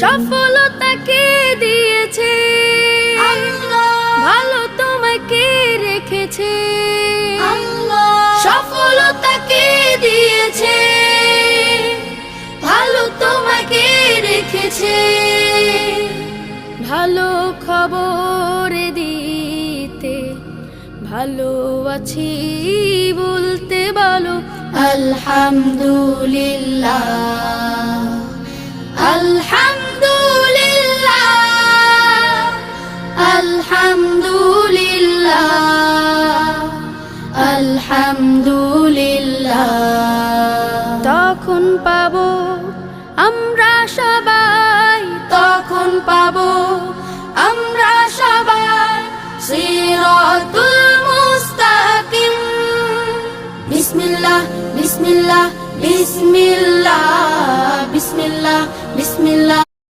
সফলতাকে দিয়েছে আল্লাহ, ভালো তোমাকে রেখেছে আল্লাহ, সফলতাকে দিয়েছে ভালো তোমাকে রেখেছে ভালো খবর দিতে ভালো আছি বলতে বলো আলহামদুলিল্লাহ আলহামদুলিল্লাহ আলহামদুলিল্লাহ আলহামদুলিল্লাহ তখন পাবো আমরা সবাই তখন পাবো আমরা সবাই সিরাতুল মুস্তাকিম বিসমিল্লাহ বিসমিল্লাহ বিসমিল্লাহ বিসমিল্লাহ বিসমিল্লাহ